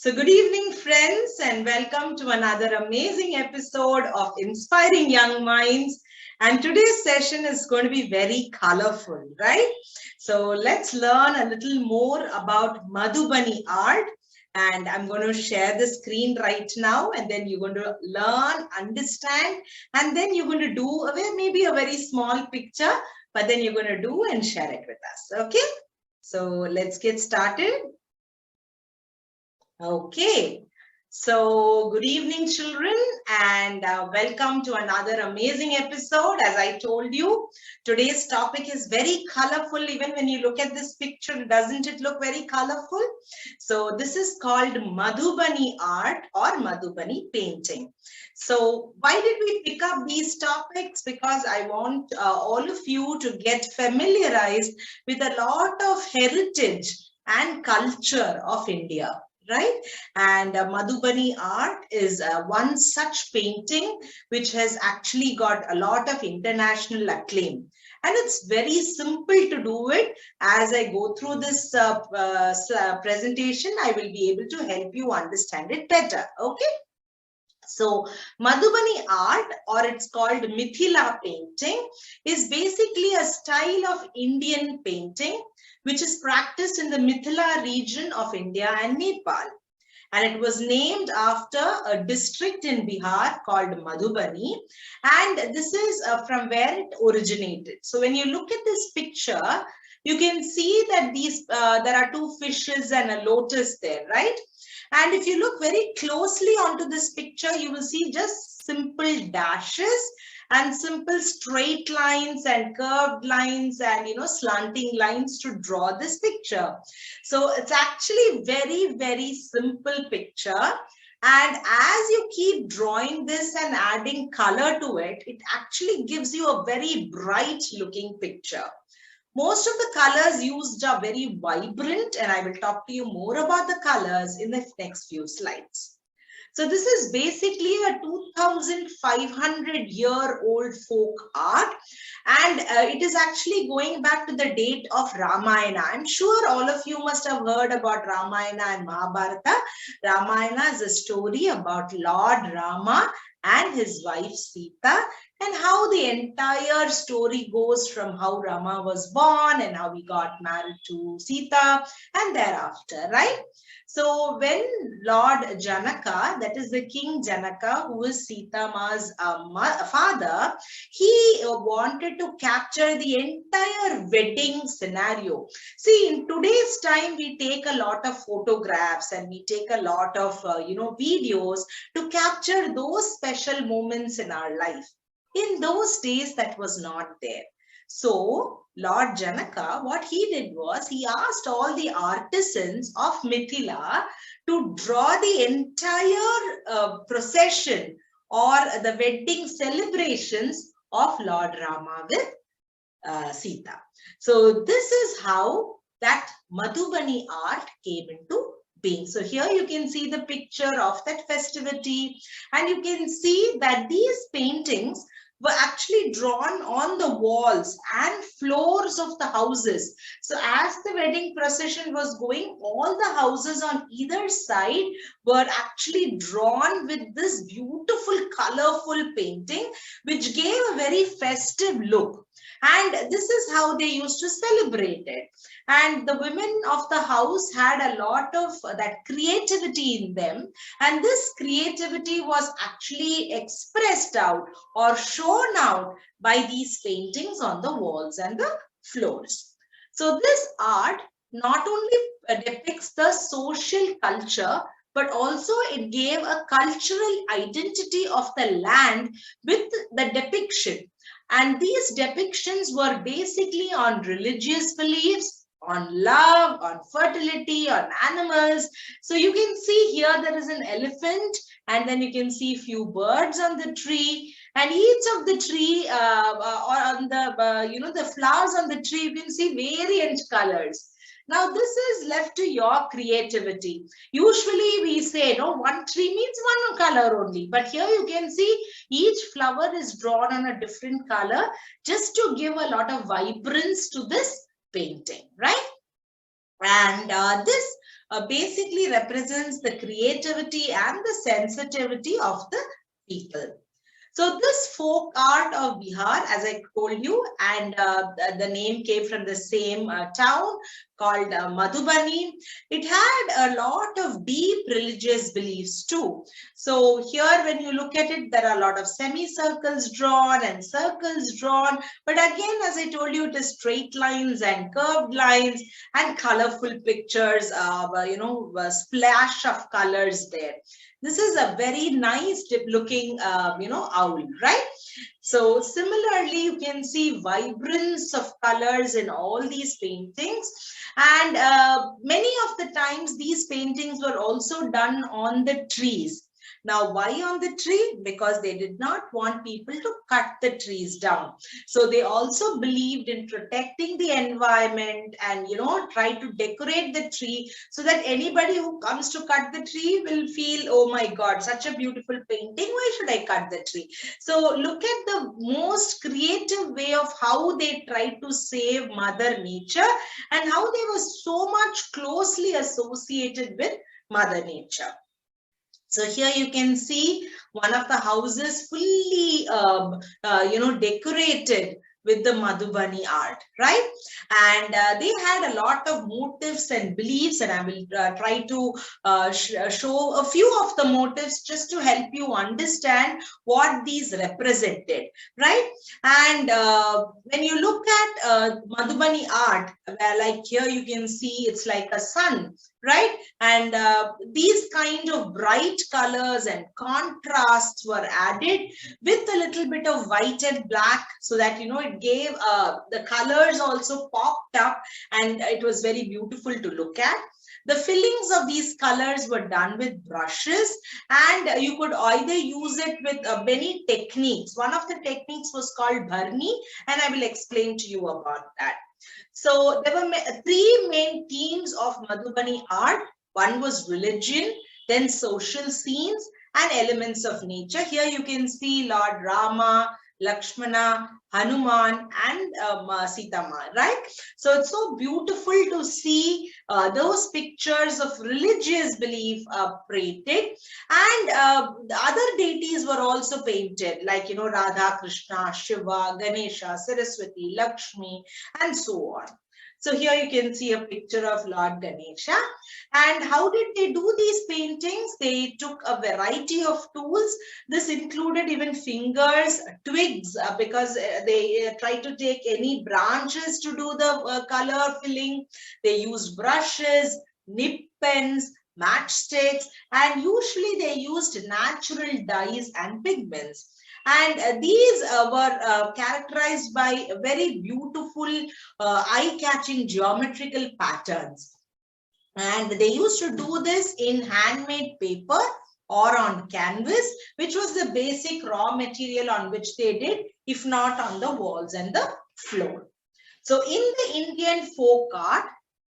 So good evening, friends, and welcome to another amazing episode of Inspiring Young Minds. And today's session is going to be very colorful, right? So let's learn a little more about Madhubani art. And I'm going to share the screen right now, and then you're going to learn, understand, and then you're going to do maybe a very small picture, but then you're going to do and share it with us. Okay? So let's get started. Okay, so good evening, children, and welcome to another amazing episode. As I told you, today's topic is very colorful. Even when you look at this picture, doesn't it look very colorful? So this is called Madhubani art or Madhubani painting. So why did we pick up these topics? Because I want all of you to get familiarized with a lot of heritage and culture of India. Right? And Madhubani art is one such painting which has actually got a lot of international acclaim. And it's very simple to do it. As I go through this presentation, I will be able to help you understand it better. Okay? So Madhubani art, or it's called Mithila painting, is basically a style of Indian painting which is practiced in the Mithila region of India and Nepal. And it was named after a district in Bihar called Madhubani. And this is from where it originated. So when you look at this picture, you can see that there are two fishes and a lotus there, right? And if you look very closely onto this picture, you will see just simple dashes and simple straight lines and curved lines and slanting lines to draw this picture. So it's actually very simple picture. And as you keep drawing this and adding color to it, it actually gives you a very bright looking picture. Most of the colors used are very vibrant, and I will talk to you more about the colors in the next few slides. So this is basically a 2,500-year-old folk art, and it is actually going back to the date of Ramayana. I'm sure all of you must have heard about Ramayana and Mahabharata. Ramayana is a story about Lord Rama and his wife Sita, and how the entire story goes from how Rama was born and how he got married to Sita and thereafter, right? So when Lord Janaka, that is the King Janaka, who is Sita Ma's father, he wanted to capture the entire wedding scenario. See, in today's time, we take a lot of photographs and we take a lot of, videos to capture those special moments in our life. In those days, that was not there. So Lord Janaka, what he did was he asked all the artisans of Mithila to draw the entire procession or the wedding celebrations of Lord Rama with Sita. So this is how that Madhubani art came into being. So here you can see the picture of that festivity, and you can see that these paintings were actually drawn on the walls and floors of the houses. So as the wedding procession was going, all the houses on either side were actually drawn with this beautiful, colorful painting, which gave a very festive look. And this is how they used to celebrate it. And the women of the house had a lot of that creativity in them. And this creativity was actually expressed out or shown out by these paintings on the walls and the floors. So this art not only depicts the social culture, but also it gave a cultural identity of the land with the depiction. And these depictions were basically on religious beliefs, on love, on fertility, on animals. So you can see here there is an elephant, and then you can see a few birds on the tree, and each of the tree or on the the flowers on the tree, you can see variant colors. Now this is left to your creativity. Usually we say, no, one tree means one color only. But here you can see each flower is drawn on a different color just to give a lot of vibrance to this painting, right? And this basically represents the creativity and the sensitivity of the people. So this folk art of Bihar, as I told you, and the name came from the same town called Madhubani. It had a lot of deep religious beliefs too. So here, when you look at it, there are a lot of semicircles drawn and circles drawn. But again, as I told you, it is straight lines and curved lines and colorful pictures, a splash of colors there. This is a very nice looking, owl, right? So similarly, you can see vibrance of colors in all these paintings. And many of the times, these paintings were also done on the trees. Now, why on the tree? Because they did not want people to cut the trees down. So they also believed in protecting the environment and, try to decorate the tree so that anybody who comes to cut the tree will feel, oh my God, such a beautiful painting. Why should I cut the tree? So look at the most creative way of how they tried to save Mother Nature and how they were so much closely associated with Mother Nature. So here you can see one of the houses fully, decorated with the Madhubani art, right? And they had a lot of motifs and beliefs, and I will try to show a few of the motifs just to help you understand what these represented, right? And when you look at Madhubani art, like here you can see it's like a sun, right? And these kind of bright colors and contrasts were added with a little bit of white and black so that, it gave the colors also popped up and it was very beautiful to look at. The fillings of these colors were done with brushes and you could either use it with many techniques. One of the techniques was called Bhani, and I will explain to you about that. So there were three main themes of Madhubani art. One was religion, then social scenes and elements of nature. Here you can see Lord Rama, Lakshmana, Hanuman and Sita Ma, right? So it's so beautiful to see those pictures of religious belief painted, and the other deities were also painted, like, Radha, Krishna, Shiva, Ganesha, Saraswati, Lakshmi, and so on. So here you can see a picture of Lord Ganesha. And how did they do these paintings? They took a variety of tools. This included even fingers, twigs, because they tried to take any branches to do the color filling. They used brushes, nib pens, matchsticks, and usually they used natural dyes and pigments. And these were characterized by very beautiful, eye-catching geometrical patterns. And they used to do this in handmade paper or on canvas, which was the basic raw material on which they did, if not on the walls and the floor. So in the Indian folk art,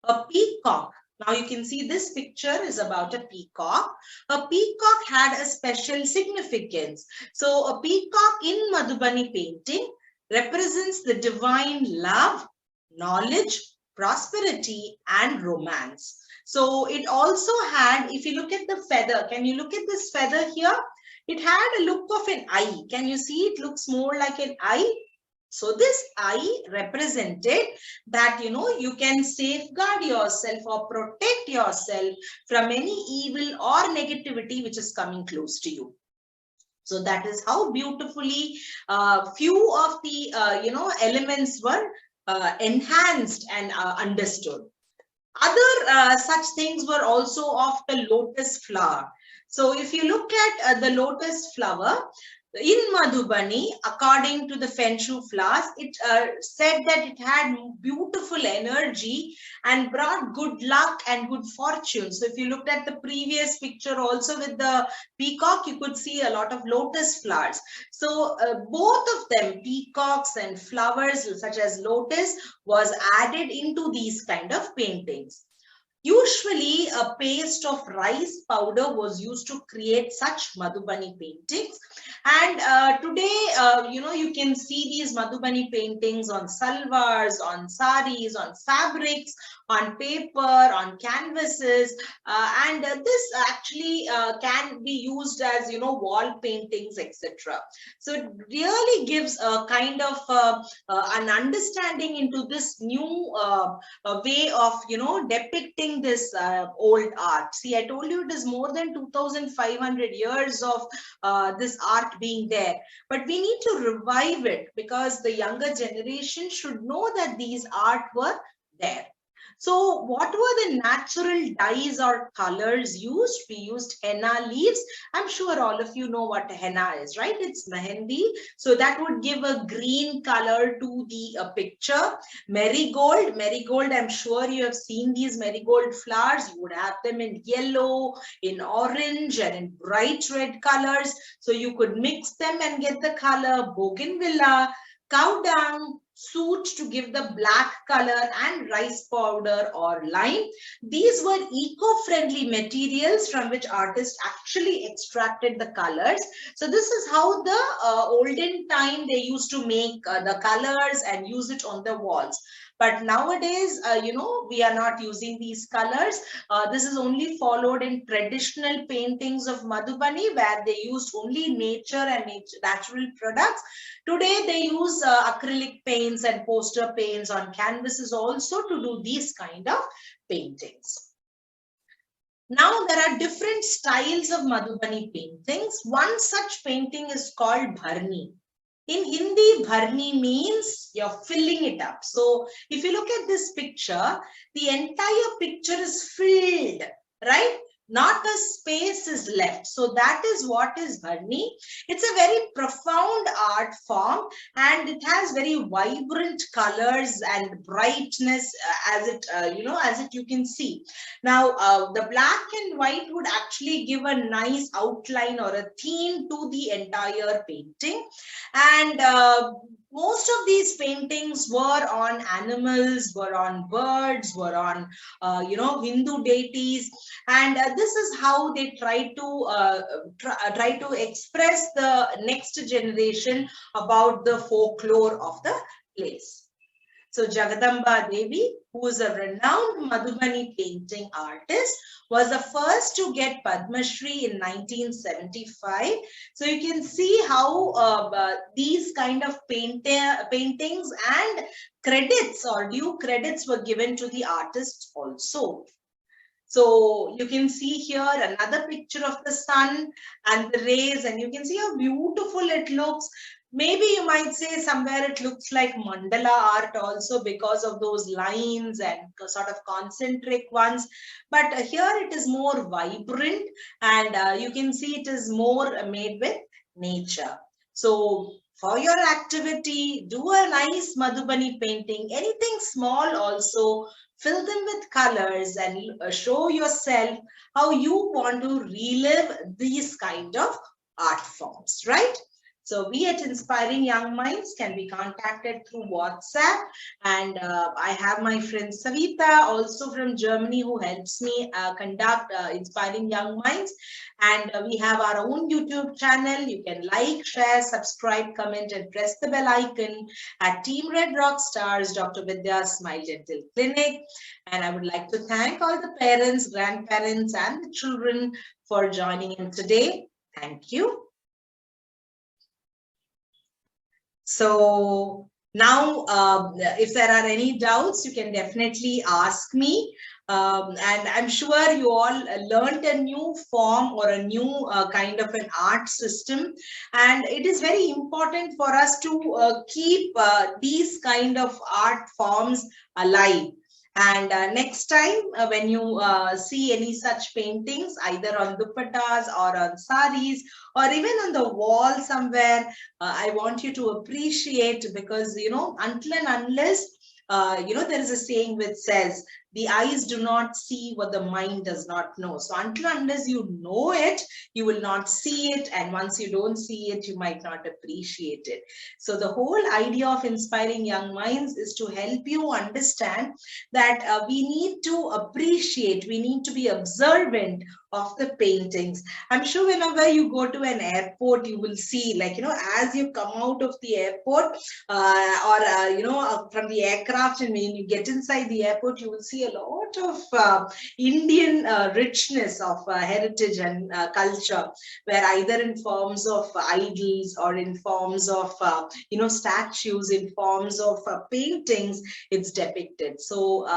a peacock, now you can see this picture is about a peacock. A peacock had a special significance. So a peacock in Madhubani painting represents the divine love, knowledge, prosperity, and romance. So it also had, if you look at the feather, can you look at this feather here? It had a look of an eye. Can you see it looks more like an eye? So this eye represented that, you can safeguard yourself or protect yourself from any evil or negativity which is coming close to you. So that is how beautifully few of the, elements were enhanced and understood. Other such things were also of the lotus flower. So if you look at the lotus flower, in Madhubani, according to the Feng Shui flowers, it said that it had beautiful energy and brought good luck and good fortune. So if you looked at the previous picture also with the peacock, you could see a lot of lotus flowers. So both of them, peacocks and flowers such as lotus, was added into these kind of paintings. Usually, a paste of rice powder was used to create such Madhubani paintings. And today, you can see these Madhubani paintings on salwars, on saris, on fabrics, on paper, on canvases, and this actually can be used as, wall paintings, etc. So it really gives a kind of an understanding into this new way of, depicting this old art. See, I told you it is more than 2,500 years of this art being there, but we need to revive it because the younger generation should know that these art were there. So what were the natural dyes or colors used? We used henna leaves. I'm sure all of you know what henna is, right? It's mehendi. So that would give a green color to the picture. Marigold. Marigold, I'm sure you have seen these marigold flowers. You would have them in yellow, in orange, and in bright red colors. So you could mix them and get the color. Bougainvillea, cow dung, soot to give the black color, and rice powder or lime. These were eco-friendly materials from which artists actually extracted the colors. So this is how the olden time they used to make the colors and use it on the walls. But nowadays, we are not using these colors. This is only followed in traditional paintings of Madhubani, where they used only nature and natural products. Today, they use acrylic paints and poster paints on canvases also to do these kind of paintings. Now, there are different styles of Madhubani paintings. One such painting is called Bhani. In Hindi, Bhani means you're filling it up. So if you look at this picture, the entire picture is filled, right? Not a space is left. So that is what is Bhani. It's a very profound art form, and it has very vibrant colors and brightness as it you can see. Now, the black and white would actually give a nice outline or a theme to the entire painting. And most of these paintings were on animals, were on birds, were on, Hindu deities. And this is how they try to express the next generation about the folklore of the place. So Jagadamba Devi, who is a renowned Madhubani painting artist, was the first to get Padma Shri in 1975. So you can see how these kind of paintings and credits or due credits were given to the artists also. So you can see here another picture of the sun and the rays, and you can see how beautiful it looks. Maybe you might say somewhere it looks like mandala art also because of those lines and sort of concentric ones. But here it is more vibrant, and you can see it is more made with nature. So for your activity, do a nice Madhubani painting, anything small also. Fill them with colors and show yourself how you want to relive these kind of art forms, right? So we at Inspiring Young Minds can be contacted through WhatsApp, and I have my friend Savita also from Germany who helps me conduct Inspiring Young Minds, and we have our own YouTube channel. You can like, share, subscribe, comment, and press the bell icon at Team Red Rockstars, Dr. Vidyaa Smile Dental Clinic. And I would like to thank all the parents, grandparents, and the children for joining in today. Thank you. So now, if there are any doubts, you can definitely ask me. And I'm sure you all learned a new form or a new kind of an art system. And it is very important for us to keep these kind of art forms alive. And next time when you see any such paintings, either on dupattas or on saris, or even on the wall somewhere, I want you to appreciate, because, until and unless, there is a saying which says The eyes do not see what the mind does not know. So until unless you know it, you will not see it. And once you don't see it, you might not appreciate it. So the whole idea of inspiring young minds is to help you understand that we need to appreciate, we need to be observant of the paintings. I'm sure whenever you go to an airport, you will see, like, as you come out of the airport from the aircraft, and when you get inside the airport, you will see a lot of Indian richness of heritage and culture, where either in forms of idols or in forms of statues, in forms of paintings, it's depicted. So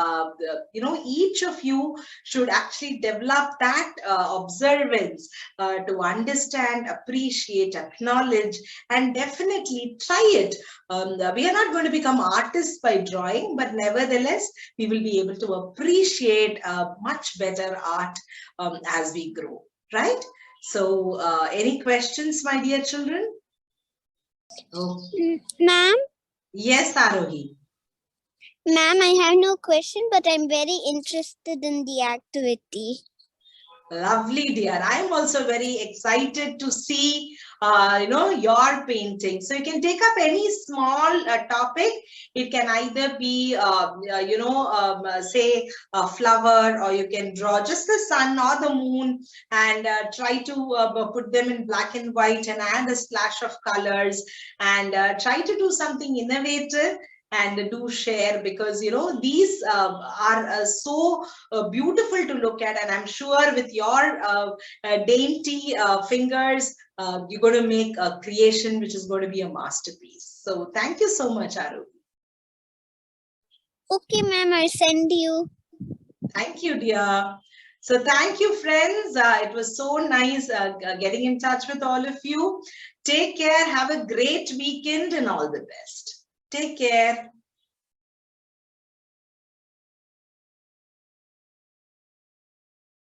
each of you should actually develop that observance to understand, appreciate, acknowledge, and definitely try it. We are not going to become artists by drawing, but nevertheless, we will be able to appreciate much better art as we grow, right? So, any questions, my dear children? Oh. Ma'am? Yes, Arohi. Ma'am, I have no question, but I'm very interested in the activity. Lovely, dear. I'm also very excited to see, your painting. So you can take up any small topic. It can either be, say a flower, or you can draw just the sun or the moon and try to put them in black and white and add a splash of colors and try to do something innovative and do share, because these are so beautiful to look at, and I'm sure with your dainty fingers you're going to make a creation which is going to be a masterpiece. So thank you so much, Aru. Okay, ma'am, I'll send you. Thank you, dear. So thank you, friends. It was so nice getting in touch with all of you. Take care, have a great weekend, and all the best. Take care.